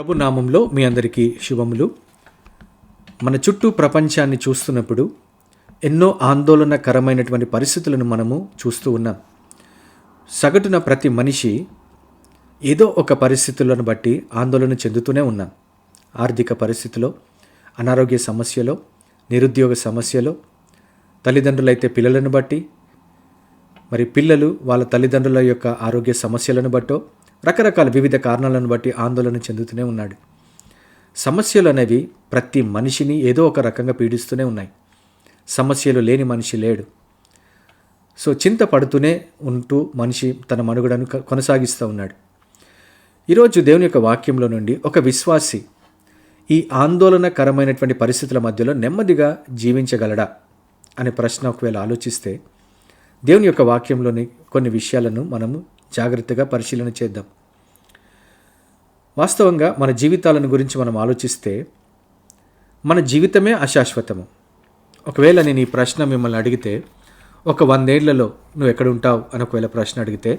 ప్రభు నామంలో మీ అందరికీ శుభములు. మన చుట్టూ ప్రపంచాన్ని చూస్తున్నప్పుడు ఎన్నో ఆందోళనకరమైనటువంటి పరిస్థితులను మనము చూస్తూ ఉన్నాం. సగటున ప్రతి మనిషి ఏదో ఒక పరిస్థితులను బట్టి ఆందోళన చెందుతూనే ఉన్నాం. ఆర్థిక పరిస్థితిలో, అనారోగ్య సమస్యలో, నిరుద్యోగ సమస్యలో, తల్లిదండ్రులైతే పిల్లలను బట్టి, మరి పిల్లలు వాళ్ళ తల్లిదండ్రుల యొక్క ఆరోగ్య సమస్యలను బట్టో, రకరకాల వివిధ కారణాలను బట్టి ఆందోళన చెందుతూనే ఉన్నాడు. సమస్యలు అనేవి ప్రతి మనిషిని ఏదో ఒక రకంగా పీడిస్తూనే ఉన్నాయి. సమస్యలు లేని మనిషి లేడు. సో చింతపడుతూనే ఉంటూ మనిషి తన మనుగడను కొనసాగిస్తూ ఉన్నాడు. ఈరోజు దేవుని యొక్క వాక్యంలో నుండి ఒక విశ్వాసి ఈ ఆందోళనకరమైనటువంటి పరిస్థితుల మధ్యలో నెమ్మదిగా జీవించగలడా అనే ప్రశ్న ఒకవేళ ఆలోచిస్తే దేవుని యొక్క వాక్యంలోని కొన్ని విషయాలను మనము జాగ్రత్తగా పరిశీలన చేద్దాం. వాస్తవంగా మన జీవితాలను గురించి మనం ఆలోచిస్తే మన జీవితమే అశాశ్వతము. ఒకవేళ నేను ఈ ప్రశ్న మిమ్మల్ని అడిగితే, ఒక 100 ఏళ్లలో నువ్వు ఎక్కడ ఉంటావు అని ఒకవేళ ప్రశ్న అడిగితే,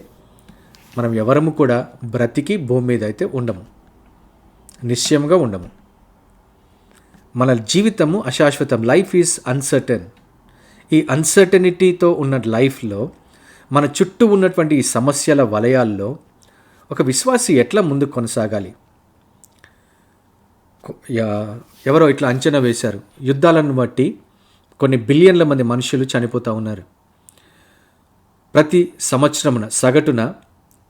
మనం ఎవరము కూడా బ్రతికి భూమి మీద అయితే ఉండము, నిశ్చయంగా ఉండము. మన జీవితము అశాశ్వతం. Life is uncertain. ఈ అన్సర్టనిటీతో ఉన్న లైఫ్లో, మన చుట్టూ ఉన్నటువంటి ఈ సమస్యల వలయాల్లో ఒక విశ్వాసి ఎట్లా ముందుకు కొనసాగాలి? ఎవరో ఇట్లా అంచనా వేశారు, యుద్ధాలను బట్టి కొన్ని బిలియన్ల మంది మనుషులు చనిపోతూ ఉన్నారు. ప్రతి సంవత్సరమున సగటున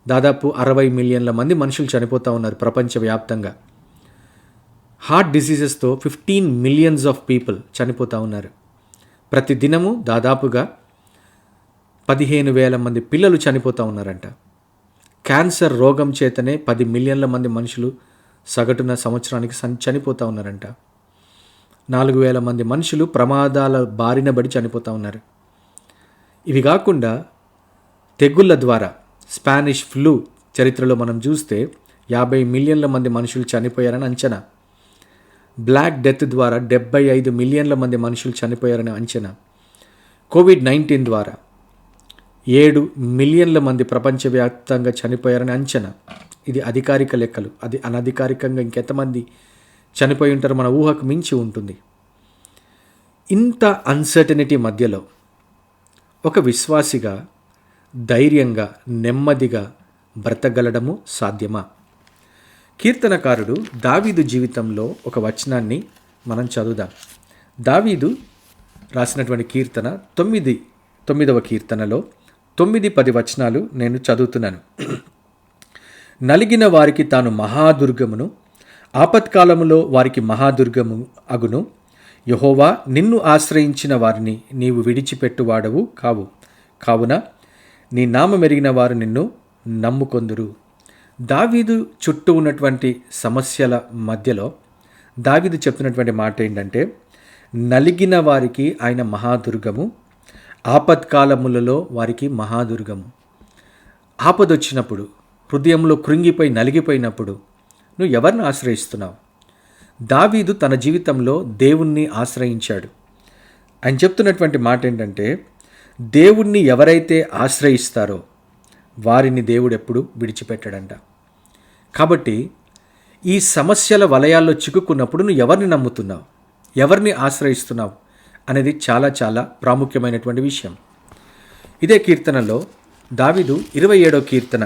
దాదాపు 60 మిలియన్ల మంది మనుషులు చనిపోతూ ఉన్నారు ప్రపంచవ్యాప్తంగా. హార్ట్ డిసీజెస్తో 15 మిలియన్స్ ఆఫ్ పీపుల్ చనిపోతూ ఉన్నారు. ప్రతి దినము దాదాపుగా 15,000 మంది పిల్లలు చనిపోతూ ఉన్నారంట. క్యాన్సర్ రోగం చేతనే 10 మిలియన్ల మంది మనుషులు సగటున సంవత్సరానికి చనిపోతూ ఉన్నారంట. 4,000 మంది మనుషులు ప్రమాదాల బారిన పడి చనిపోతూ ఉన్నారు. ఇవి కాకుండా తెగుళ్ళ ద్వారా, స్పానిష్ ఫ్లూ చరిత్రలో మనం చూస్తే 50 మిలియన్ల మంది మనుషులు చనిపోయారని అంచనా. బ్లాక్ డెత్ ద్వారా 75 మిలియన్ల మంది మనుషులు చనిపోయారని అంచనా. కోవిడ్-19 ద్వారా 7 మిలియన్ల మంది ప్రపంచవ్యాప్తంగా చనిపోయారని అంచనా. ఇది అధికారిక లెక్కలు. అది అనధికారికంగా ఇంకెంతమంది చనిపోయి ఉంటారో మన ఊహకు మించి ఉంటుంది. ఇంత అన్సర్టనిటీ మధ్యలో ఒక విశ్వాసిగా ధైర్యంగా, నెమ్మదిగా బ్రతకగలడము సాధ్యమా? కీర్తనకారుడు దావీదు జీవితంలో ఒక వచనాన్ని మనం చదువుదాం. దావీదు రాసినటువంటి కీర్తన 9వ కీర్తనలో 9-10 వచనాలు నేను చదువుతున్నాను. నలిగిన వారికి తాను మహాదుర్గమును, ఆపత్కాలములో వారికి మహాదుర్గము అగును. యెహోవా, నిన్ను ఆశ్రయించిన వారిని నీవు విడిచిపెట్టువాడవు కావు. కావున నీ నామమెరిగిన వారు నిన్ను నమ్ముకొందురు. దావీదు చుట్టూ ఉన్నటువంటి సమస్యల మధ్యలో దావీదు చెప్తున్నటువంటి మాట ఏంటంటే, నలిగిన వారికి ఆయన మహాదుర్గము, ఆపత్కాలములలో వారికి మహాదుర్గము. ఆపదొచ్చినప్పుడు, హృదయంలో కృంగిపోయి నలిగిపోయినప్పుడు నువ్వు ఎవరిని ఆశ్రయిస్తున్నావు? దావీదు తన జీవితంలో దేవుణ్ణి ఆశ్రయించాడు. ఆయన చెప్తున్నటువంటి మాట ఏంటంటే, దేవుణ్ణి ఎవరైతే ఆశ్రయిస్తారో వారిని దేవుడు ఎప్పుడు విడిచిపెట్టాడంట. కాబట్టి ఈ సమస్యల వలయాల్లో చిక్కుకున్నప్పుడు నువ్వు ఎవరిని నమ్ముతున్నావు, ఎవరిని ఆశ్రయిస్తున్నావు అనేది చాలా చాలా ప్రాముఖ్యమైనటువంటి విషయం. ఇదే కీర్తనలో దావీదు 27వ కీర్తన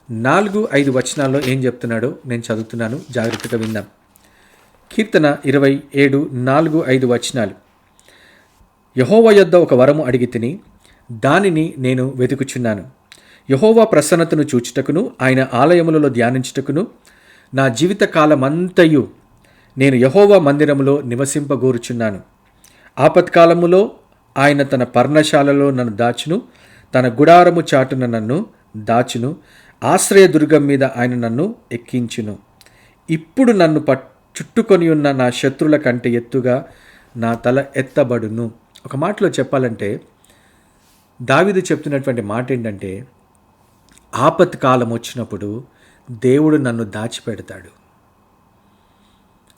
4-5 వచనాల్లో ఏం చెప్తున్నాడో నేను చదువుతున్నాను, జాగ్రత్తగా విందాం. కీర్తన 27 4-5 వచనాలు. యెహోవా యొద్ద ఒక వరము అడిగి తిని దానిని నేను వెతుకుచున్నాను. యెహోవా ప్రసన్నతను చూచుటకును, ఆయన ఆలయములలో ధ్యానించుటకును నా జీవిత కాలమంతయు నేను యెహోవా మందిరములో నివసింపగోరుచున్నాను. ఆపత్కాలములో ఆయన తన పర్ణశాలలో నన్ను దాచును, తన గుడారము చాటున నన్ను దాచును, ఆశ్రయదుర్గం మీద ఆయన నన్ను ఎక్కించును. ఇప్పుడు నన్ను చుట్టుకొని ఉన్న నా శత్రుల కంటే ఎత్తుగా నా తల ఎత్తబడును. ఒక మాటలో చెప్పాలంటే దావీదు చెప్తున్నటువంటి మాట ఏంటంటే, ఆపత్కాలం వచ్చినప్పుడు దేవుడు నన్ను దాచిపెడతాడు.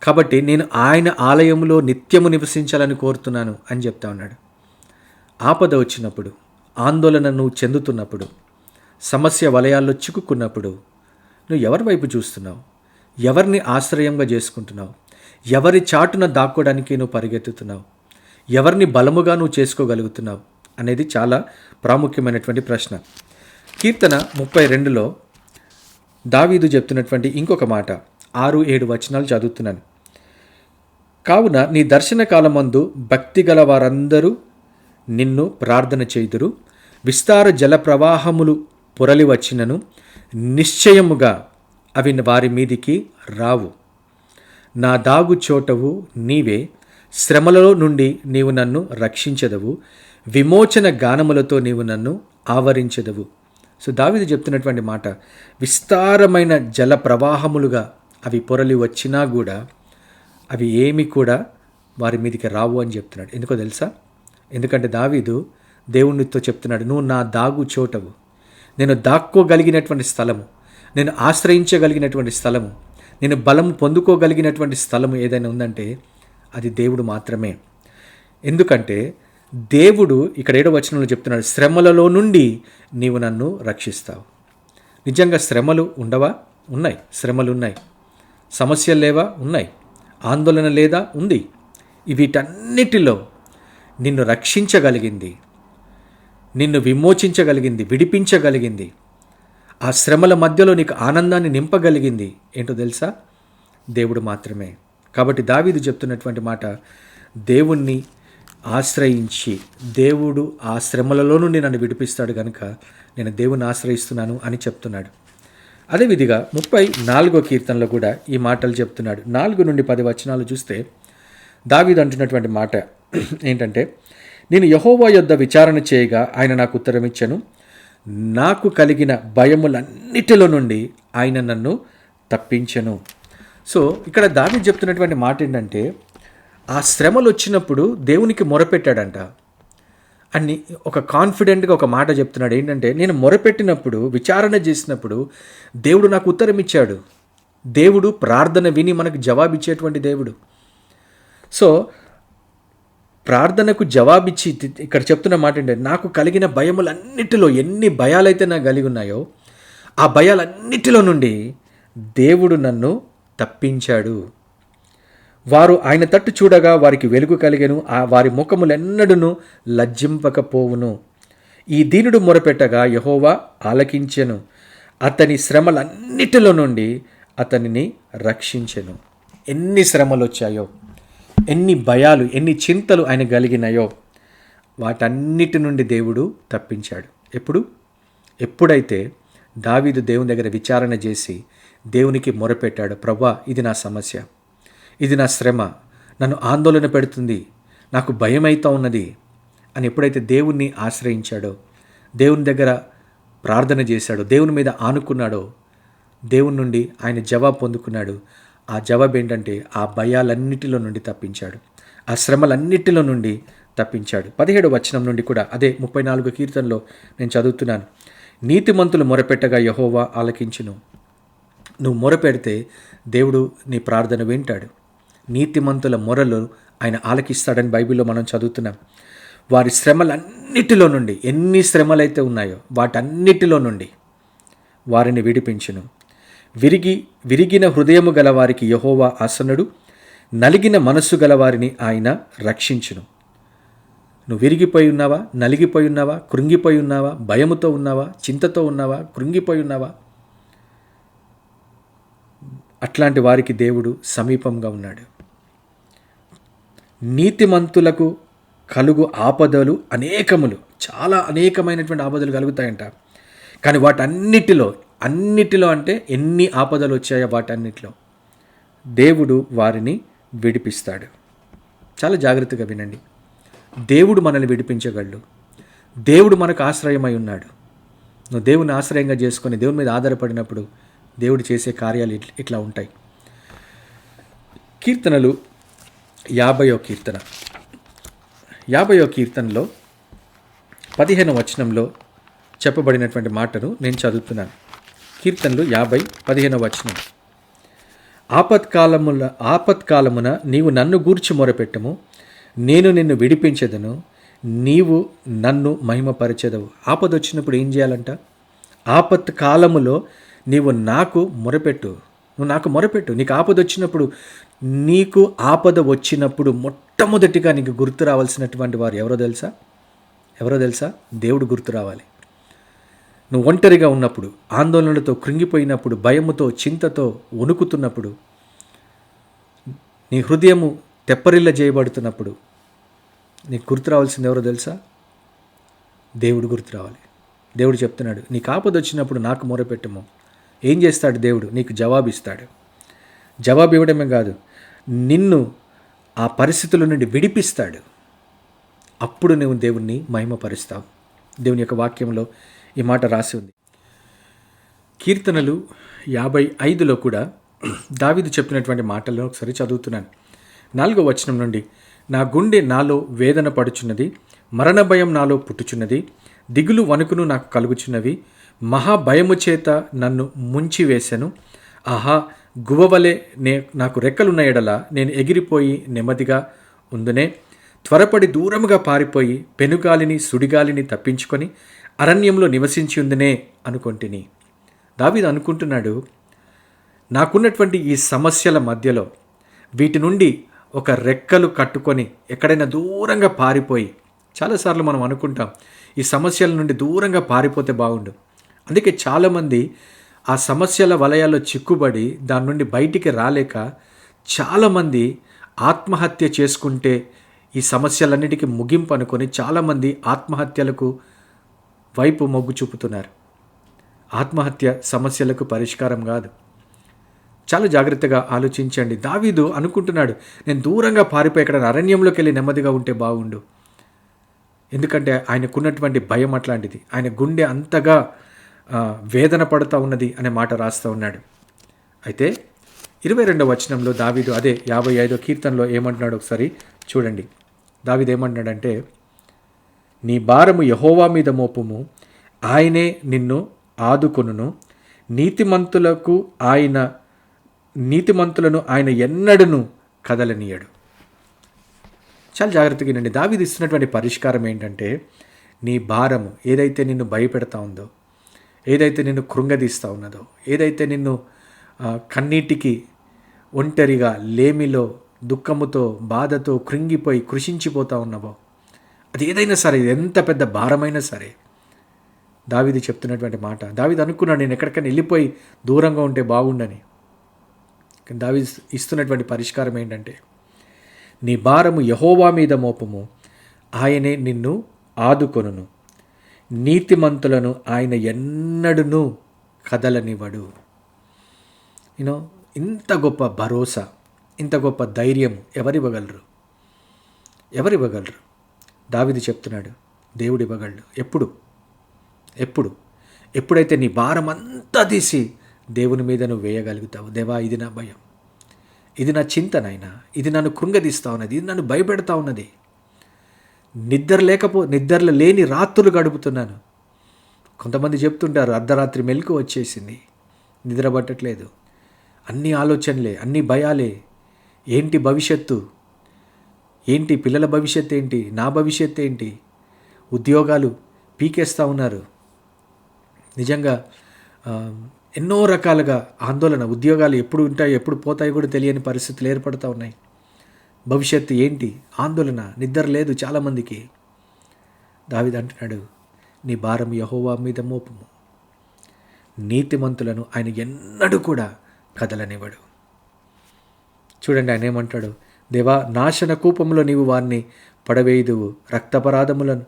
కాబట్టి నేను ఆయన ఆలయంలో నిత్యము నివసించాలని కోరుతున్నాను అని చెప్తా ఉన్నాడు. ఆపద వచ్చినప్పుడు, ఆందోళన నువ్వు చెందుతున్నప్పుడు, సమస్య వలయాల్లో చిక్కుకున్నప్పుడు నువ్వు ఎవరి వైపు చూస్తున్నావు? ఎవరిని ఆశ్రయంగా చేసుకుంటున్నావు? ఎవరి చాటున దాక్కోవడానికి నువ్వు పరిగెత్తుతున్నావు? ఎవరిని బలముగా నువ్వు చేసుకోగలుగుతున్నావు అనేది చాలా ప్రాముఖ్యమైనటువంటి ప్రశ్న. కీర్తన 32లో దావీదు చెప్తున్నటువంటి ఇంకొక మాట 6-7 వచనాలు చదువుతున్నాను. కావున నీ దర్శన కాలమందు భక్తి గల వారందరూ నిన్ను ప్రార్థన చేయుదురు. విస్తార జల ప్రవాహములు పొరలి వచ్చినను నిశ్చయముగా అవి వారి మీదికి రావు. నా దాగు చోటవు నీవే, శ్రమలలో నుండి నీవు నన్ను రక్షించెదవు, విమోచన గానములతో నీవు నన్ను ఆవరించెదవు. సో దావీదు చెప్తున్నటువంటి మాట, విస్తారమైన జల ప్రవాహములుగా అవి పొరలి వచ్చినా కూడా అవి ఏమి కూడా వారి మీదకి రావు అని చెప్తున్నాడు. ఎందుకో తెలుసా? ఎందుకంటే దావీదు దేవునితో చెప్తున్నాడు, నువ్వు నా దాగు చోటవు, నేను దాక్కోగలిగినటువంటి స్థలము, నేను ఆశ్రయించగలిగినటువంటి స్థలము, నేను బలం పొందుకోగలిగినటువంటి స్థలము ఏదైనా ఉందంటే అది దేవుడు మాత్రమే. ఎందుకంటే దేవుడు ఇక్కడ 7వ వచనంలో చెప్తున్నాడు, శ్రమలలో నుండి నీవు నన్ను రక్షిస్తావు. నిజంగా శ్రమలు ఉండవా? ఉన్నాయి. శ్రమలు ఉన్నాయి. సమస్యలు లేవా? ఉన్నాయి. ఆందోళన లేదా? ఉంది. వీటన్నిటిలో నిన్ను రక్షించగలిగింది, నిన్ను విమోచించగలిగింది, విడిపించగలిగింది, ఆ శ్రమల మధ్యలో నీకు ఆనందాన్ని నింపగలిగింది ఏంటో తెలుసా? దేవుడు మాత్రమే. కాబట్టి దావీదు చెప్తున్నటువంటి మాట, దేవుణ్ణి ఆశ్రయించి దేవుడు ఆ శ్రమలలో నుండి నన్ను విడిపిస్తాడు కనుక నేను దేవుని ఆశ్రయిస్తున్నాను అని చెప్తున్నాడు. అదేవిధిగా 34వ కీర్తనలో కూడా ఈ మాటలు చెప్తున్నాడు. 4 నుండి 10 వచనాలు చూస్తే దావీదు అంటున్నటువంటి మాట ఏంటంటే, నేను యెహోవా యొద్ద విచారణ చేయగా ఆయన నాకు ఉత్తరం ఇచ్చెను, నాకు కలిగిన భయములన్నిటిలో నుండి ఆయన నన్ను తప్పించెను. సో ఇక్కడ దావీదు చెప్తున్నటువంటి మాట ఏంటంటే, ఆ శ్రమలు వచ్చినప్పుడు దేవునికి మొరపెట్టాడంట. అని ఒక కాన్ఫిడెంట్గా ఒక మాట చెప్తున్నాడు ఏంటంటే, నేను మొరపెట్టినప్పుడు, విచారణ చేసినప్పుడు దేవుడు నాకు ఉత్తరం ఇచ్చాడు. దేవుడు ప్రార్థన విని మనకు జవాబిచ్చేటువంటి దేవుడు. సో ప్రార్థనకు జవాబిచ్చి ఇక్కడ చెప్తున్న మాట ఏంటంటే, నాకు కలిగిన భయములన్నిటిలో ఎన్ని భయాలైతే నాకు కలిగి ఉన్నాయో ఆ భయాలన్నిటిలో నుండి దేవుడు నన్ను తప్పించాడు. వారు ఆయన తట్టు చూడగా వారికి వెలుగు కలిగెను, వారి ముఖములెన్నడూను లజ్జింపకపోవును. ఈ దీనుడు మొరపెట్టగా యెహోవా ఆలకించెను, అతని శ్రమలన్నిటిలో నుండి అతనిని రక్షించెను. ఎన్ని శ్రమలు వచ్చాయో, ఎన్ని భయాలు, ఎన్ని చింతలు ఆయన కలిగినాయో వాటన్నిటి నుండి దేవుడు తప్పించాడు. ఎప్పుడైతే దావీదు దేవుని దగ్గర విచారణ చేసి దేవునికి మొరపెట్టాడు, ప్రభువా ఇది నా సమస్య, ఇది నా శ్రమ, నన్ను ఆందోళన పెడుతుంది, నాకు భయం అవుతా ఉన్నది అని ఎప్పుడైతే దేవుణ్ణి ఆశ్రయించాడో, దేవుని దగ్గర ప్రార్థన చేశాడో, దేవుని మీద ఆనుకున్నాడో, దేవుని నుండి ఆయన జవాబు పొందుకున్నాడు. ఆ జవాబు ఏంటంటే ఆ భయాలన్నిటిలో నుండి తప్పించాడు, ఆ శ్రమలన్నిటిలో నుండి తప్పించాడు. 17వ వచనం నుండి కూడా అదే 34వ కీర్తనలో నేను చదువుతున్నాను. నీతిమంతులు మొరపెట్టగా యెహోవా ఆలకించును. నువ్వు మొరపెడితే దేవుడు నీ ప్రార్థన వింటాడు. నీతిమంతుల మొరలు ఆయన ఆలకిస్తాడని బైబిల్లో మనం చదువుతున్నాం. వారి శ్రమలన్నిటిలో నుండి, ఎన్ని శ్రమలైతే ఉన్నాయో వాటన్నిటిలో నుండి వారిని విడిపించును. విరిగిన హృదయము గల వారికి యెహోవా ఆసనుడు, నలిగిన మనస్సు గల వారిని ఆయన రక్షించును. నువ్వు విరిగిపోయి ఉన్నావా? నలిగిపోయి ఉన్నావా? కృంగిపోయి ఉన్నావా? భయముతో ఉన్నావా? చింతతో ఉన్నావా? కృంగిపోయి ఉన్నావా? అట్లాంటి వారికి దేవుడు సమీపంగా ఉన్నాడు. నీతిమంతులకు కలుగు ఆపదలు అనేకములు, చాలా అనేకమైనటువంటి ఆపదలు కలుగుతాయంట. కానీ అన్నిటిలో అంటే ఎన్ని ఆపదలు వచ్చాయో వాటన్నిటిలో దేవుడు వారిని విడిపిస్తాడు. చాలా జాగ్రత్తగా వినండి. దేవుడు మనల్ని విడిపించగలడు. దేవుడు మనకు ఆశ్రయమై ఉన్నాడు. నువ్వు దేవుని ఆశ్రయంగా చేసుకొని దేవుని మీద ఆధారపడినప్పుడు దేవుడు చేసే కార్యాలు ఇట్లా ఉంటాయి. కీర్తనలు 50వ కీర్తన 50వ కీర్తనలో 15వ వచనంలో చెప్పబడినటువంటి మాటను నేను చదువుతున్నాను. కీర్తనలు 50:15వ వచనం. ఆపత్కాలమున నీవు నన్ను గూర్చి మొరపెట్టము, నేను నిన్ను విడిపించెదను, నీవు నన్ను మహిమపరచెదవు. ఆపద వచ్చినప్పుడు ఏం చేయాలంట? ఆపత్కాలములో నీవు నాకు మొరపెట్టు, నువ్వు నాకు మొరపెట్టు. నీకు ఆపద వచ్చినప్పుడు, నీకు ఆపద వచ్చినప్పుడు మొట్టమొదటిగా నీకు గుర్తు రావాల్సినటువంటి వారు ఎవరో తెలుసా? దేవుడు గుర్తు రావాలి. నువ్వు ఒంటరిగా ఉన్నప్పుడు, ఆందోళనలతో కృంగిపోయినప్పుడు, భయముతో, చింతతో వణుకుతున్నప్పుడు, నీ హృదయము తెప్పరిల్ల చేయబడుతున్నప్పుడు నీకు గుర్తు రావాల్సింది ఎవరో తెలుసా? దేవుడు గుర్తు రావాలి. దేవుడు చెప్తున్నాడు, నీకు ఆపద వచ్చినప్పుడు నాకు మొరపెట్టుము. ఏం చేస్తాడు దేవుడు? నీకు జవాబు ఇస్తాడు. జవాబు ఇవ్వడమే కాదు, నిన్ను ఆ పరిస్థితుల నుండి విడిపిస్తాడు. అప్పుడు నువ్వు దేవుణ్ణి మహిమపరుస్తావు. దేవుని యొక్క వాక్యంలో ఈ మాట రాసి ఉంది. కీర్తనలు 55లో కూడా దావీదు చెప్పినటువంటి మాటలను ఒకసారి చదువుతున్నాను. 4వ వచనం నుండి, నా గుండె నాలో వేదన పడుచున్నది, మరణ భయం నాలో పుట్టుచున్నది, దిగులు వణుకును నాకు కలుగుచున్నవి, మహాభయము చేత నన్ను ముంచివేశను. ఆహా, గువ్వవలే నాకు రెక్కలున్న ఎడల నేను ఎగిరిపోయి నెమ్మదిగా ఉందునే. త్వరపడి దూరముగా పారిపోయి పెనుగాలిని సుడిగాలిని తప్పించుకొని అరణ్యంలో నివసించి ఉందనే అనుకొంటిని. దావీదు అనుకుంటున్నాడు, నాకున్నటువంటి ఈ సమస్యల మధ్యలో వీటి నుండి ఒక రెక్కలు కట్టుకొని ఎక్కడైనా దూరంగా పారిపోయి, చాలాసార్లు మనం అనుకుంటాం ఈ సమస్యల నుండి దూరంగా పారిపోతే బాగుండు. అందుకే చాలామంది ఆ సమస్యల వలయాల్లో చిక్కుబడి దాని నుండి బయటికి రాలేక చాలామంది ఆత్మహత్య చేసుకుంటే ఈ సమస్యలన్నిటికీ ముగింపు అనుకొని చాలామంది ఆత్మహత్యలకు వైపు మొగ్గు చూపుతున్నారు. ఆత్మహత్య సమస్యలకు పరిష్కారం కాదు. చాలా జాగ్రత్తగా ఆలోచించండి. దావీదు అనుకుంటున్నాడు, నేను దూరంగా పారిపోయి ఇక్కడ అరణ్యంలోకి వెళ్ళి నెమ్మదిగా ఉంటే బాగుండు. ఎందుకంటే ఆయనకున్నటువంటి భయం అట్లాంటిది. ఆయన గుండె అంతగా వేదన పడుతూ ఉన్నది అనే మాట రాస్తూ ఉన్నాడు. అయితే 22వ వచనంలో దావీదు అదే 55వ కీర్తనలో ఏమంటున్నాడు ఒకసారి చూడండి. దావీదు ఏమంటున్నాడంటే, నీ భారము యెహోవా మీద మోపుము, ఆయనే నిన్ను ఆదుకొనును. నీతిమంతులను ఆయన ఎన్నడను కదలనీయడు. చాలా జాగ్రత్తగా వినండి. దావీదు ఇస్తున్నటువంటి పరిష్కారం ఏంటంటే, నీ భారము ఏదైతే నిన్ను భయపెడతా ఉందో, ఏదైతే నిన్ను కృంగదీస్తూ ఉన్నదో, ఏదైతే నిన్ను కన్నీటికి ఒంటరిగా లేమిలో దుఃఖముతో బాధతో కృంగిపోయి కృషించిపోతూ ఉన్నావో, అది ఏదైనా సరే, ఎంత పెద్ద భారమైనా సరే, దావీదు చెప్తున్నటువంటి మాట. దావీదు అనుకున్నాడు, నేను ఎక్కడికైనా వెళ్ళిపోయి దూరంగా ఉంటే బాగుండని. కానీ దావీదు ఇస్తున్నటువంటి పరిష్కారం ఏంటంటే, నీ భారము యెహోవా మీద మోపము, ఆయనే నిన్ను ఆదుకొనును. నీతిమంతులను ఆయన ఎన్నడూను కదలనివ్వడు. ఇంత గొప్ప భరోసా, ఇంత గొప్ప ధైర్యం ఎవరివ్వగలరు? దావీదు చెప్తున్నాడు, దేవుడు ఇవ్వగలడు. ఎప్పుడైతే నీ భారం అంతా తీసి దేవుని మీద నువ్వు వేయగలుగుతావు. దేవా, ఇది నా భయం, ఇది నా చింతనైనా, ఇది నన్ను కృంగదీస్తూ ఉన్నది, ఇది నన్ను భయపెడతా ఉన్నది. నిద్ర లేని రాత్రులు గడుపుతున్నాను. కొంతమంది చెప్తుంటారు, అర్ధరాత్రి మెలకు వచ్చేసింది, నిద్ర పట్టట్లేదు, అన్ని ఆలోచనలే, అన్ని భయాలే. ఏంటి భవిష్యత్తు? ఏంటి పిల్లల భవిష్యత్తు? ఏంటి నా భవిష్యత్తు? ఏంటి? ఉద్యోగాలు పీకేస్తూ ఉన్నారు. నిజంగా ఎన్నో రకాలుగా ఆందోళన. ఉద్యోగాలు ఎప్పుడు ఉంటాయి, ఎప్పుడు పోతాయి కూడా తెలియని పరిస్థితులు ఏర్పడుతూ ఉన్నాయి. భవిష్యత్తు ఏంటి? ఆందోళన, నిద్ర లేదు చాలామందికి. దావీదు అంటున్నాడు, నీ భారం యెహోవా మీద మోపము, నీతిమంతులను ఆయన ఎన్నడూ కూడా కదలనివ్వడు. చూడండి, ఆయన ఏమంటాడు, దేవా, నాశన కూపంలో నీవు వారిని పడవేయుదువు, రక్తపరాధములను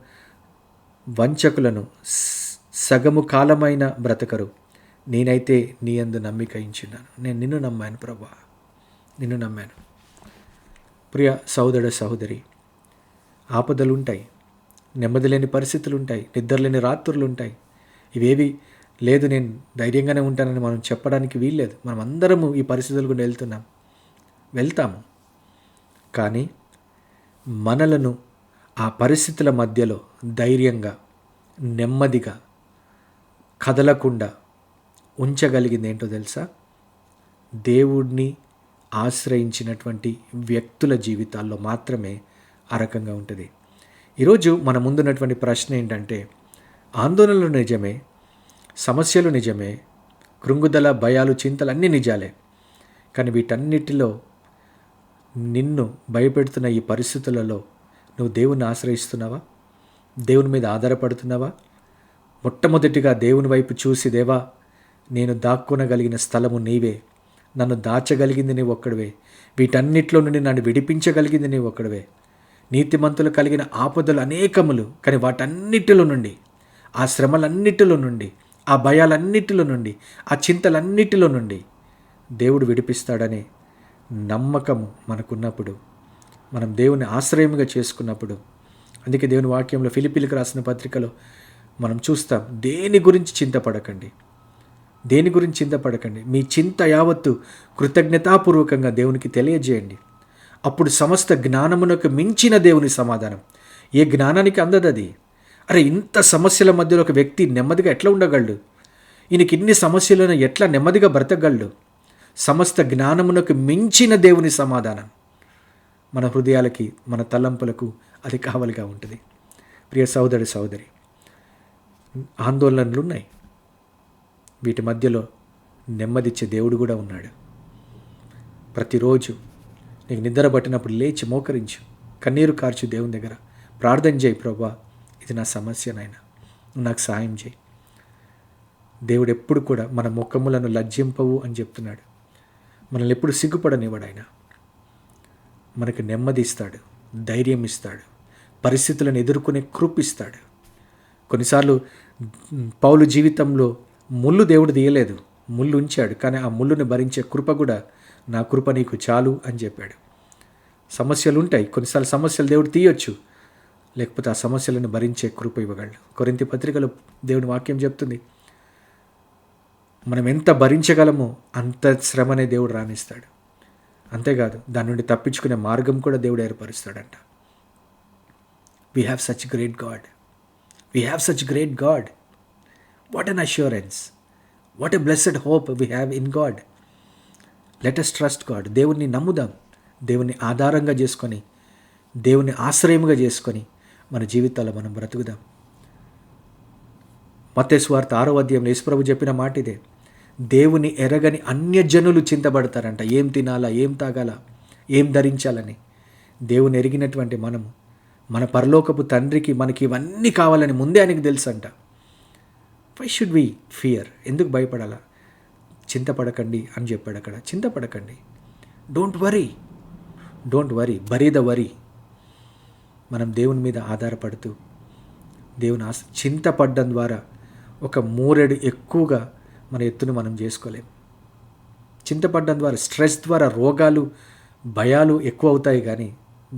వంచకులను సగము కాలమైన బ్రతకరు. నేనైతే నీ యందు నమ్మిక ఉంచున్నాను. నేను నిన్ను నమ్మాను ప్రభువా, నిన్ను నమ్మాను. ప్రియ సహోదరి, ఆపదలుంటాయి, నెమ్మది లేని పరిస్థితులుంటాయి, నిద్రలేని రాత్రులుంటాయి. ఇవేవి లేదు నేను ధైర్యంగానే ఉంటానని మనం చెప్పడానికి వీల్లేదు. మనం అందరము ఈ పరిస్థితుల గుండా వెళ్తాము. కానీ మనలను ఆ పరిస్థితుల మధ్యలో ధైర్యంగా, నెమ్మదిగా, కదలకుండా ఉంచగలిగింది ఏంటో తెలుసా? దేవుడిని ఆశ్రయించినటువంటి వ్యక్తుల జీవితాల్లో మాత్రమే ఆ రకంగా ఉంటుంది. ఈరోజు మన ముందున్నటువంటి ప్రశ్న ఏంటంటే, ఆందోళనలు నిజమే, సమస్యలు నిజమే, కృంగుదల, భయాలు, చింతలు అన్నీ నిజాలే. కానీ వీటన్నిటిలో నిన్ను భయపెడుతున్న ఈ పరిస్థితులలో నువ్వు దేవుణ్ణి ఆశ్రయిస్తున్నావా? దేవుని మీద ఆధారపడుతున్నావా? మొట్టమొదటిగా దేవుని వైపు చూసి, దేవా, నేను దాక్కొనగలిగిన స్థలము నీవే, నన్ను దాచగలిగింది నీవు ఒక్కడివే, వీటన్నిటిలో నుండి నన్ను విడిపించగలిగింది నీవు ఒక్కడివే. నీతిమంతులు కలిగిన ఆపదలు అనేకములు, కానీ వాటన్నిటిలో నుండి, ఆ శ్రమలన్నిటిలో నుండి, ఆ భయాలన్నిటిలో నుండి, ఆ చింతలన్నిటిలో నుండి దేవుడు విడిపిస్తాడనే నమ్మకము మనకున్నప్పుడు, మనం దేవుని ఆశ్రయముగా చేసుకున్నప్పుడు, అందుకే దేవుని వాక్యంలో ఫిలిప్పీలకు రాసిన పత్రికలో మనం చూస్తాం, దేని గురించి చింతపడకండి, దేని గురించి చింతపడకండి, మీ చింత యావత్తు కృతజ్ఞతాపూర్వకంగా దేవునికి తెలియజేయండి. అప్పుడు సమస్త జ్ఞానమునకు మించిన దేవుని సమాధానం, ఏ జ్ఞానానికి అందదది. అరే, ఇంత సమస్యల మధ్యలో ఒక వ్యక్తి నెమ్మదిగా ఎట్లా ఉండగలడు? ఈయనకి ఇన్ని సమస్యలను ఎట్లా నెమ్మదిగా బ్రతకగలడు? సమస్త జ్ఞానమునకు మించిన దేవుని సమాధానం మన హృదయాలకి, మన తలంపులకు అది కావలిగా ఉంటుంది. ప్రియ సహోదరి, సహోదరి, ఆందోళనలు ఉన్నాయి, వీటి మధ్యలో నెమ్మదిచ్చే దేవుడు కూడా ఉన్నాడు. ప్రతిరోజు నీకు నిద్ర పట్టినప్పుడు లేచి మోకరించు, కన్నీరు కార్చు, దేవుని దగ్గర ప్రార్థన చేయి, ప్రభువా, ఇది నా సమస్య నాయనా, నువ్వు నాకు సహాయం చేయి. దేవుడు ఎప్పుడు కూడా మన ముఖములను లజ్జింపవు అని చెప్తున్నాడు. మనల్ని ఎప్పుడు సిగ్గుపడనివ్వడు. ఆయన మనకు నెమ్మది ఇస్తాడు, ధైర్యం ఇస్తాడు, పరిస్థితులను ఎదుర్కొనే కృపిస్తాడు. కొన్నిసార్లు పౌలు జీవితంలో ముళ్ళు దేవుడు తీయలేదు, ముళ్ళు ఉంచాడు, కానీ ఆ ముళ్ళుని భరించే కృప కూడా, నా కృప నీకు చాలు అని చెప్పాడు. సమస్యలు ఉంటాయి, కొన్నిసార్లు సమస్యలు దేవుడు తీయొచ్చు, లేకపోతే ఆ సమస్యలను భరించే కృప ఇవ్వగలడు. కొరింథీ పత్రికలో దేవుని వాక్యం చెప్తుంది, మనం ఎంత భరించగలమో అంత శ్రమనే దేవుడు రాణిస్తాడు. అంతేకాదు, దాని నుండి తప్పించుకునే మార్గం కూడా దేవుడు ఏర్పరుస్తాడంట. We have such great God, we have such great God. What an assurance, what a blessed hope we have in God. Let us trust God. దేవుణ్ణి నమ్ముదాం, దేవుణ్ణి ఆధారంగా చేసుకొని, దేవుని ఆశ్రయముగా చేసుకొని మన జీవితాల్లో మనం బ్రతుకుదాం. మత్తయి సువార్త 6వ అధ్యాయంలో యేసుప్రభు చెప్పిన మాట ఇదే, దేవుని ఎరగని అన్యజనులు చింతపడతారంట, ఏం తినాలా, ఏం తాగాలా, ఏం ధరించాలని. దేవుని ఎరిగినటువంటి మనము, మన పరలోకపు తండ్రికి మనకి ఇవన్నీ కావాలని ముందే ఆయనకు తెలుసంట. Why should we fear? ఎందుకు భయపడాలా? చింతపడకండి అని చెప్పాడు అక్కడ. చింతపడకండి, don't worry, bury the worry. మనం దేవుని మీద ఆధారపడుతూ, దేవుని చింతపడడం ద్వారా ఒక మూరెడు ఎక్కువగా మన ఎత్తును మనం చేసుకోలేం. చింతపడడం ద్వారా, స్ట్రెస్ ద్వారా రోగాలు, భయాలు ఎక్కువ అవుతాయి, కానీ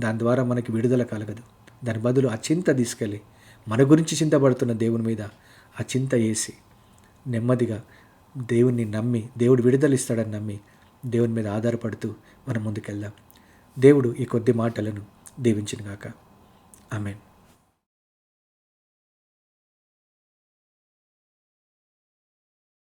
దాని ద్వారా మనకి విడుదల కలగదు. దాని బదులు ఆ చింత తీసుకెళ్ళి మన గురించి చింతపడుతున్న దేవుని మీద ఆ చింత వేసి నెమ్మదిగా దేవుణ్ణి నమ్మి, దేవుడు విడుదలిస్తాడని నమ్మి దేవుని మీద ఆధారపడుతూ మనం ముందుకెళ్దాం. దేవుడు ఈ కొద్ది మాటలను దీవించును గాక. ఆమేన్.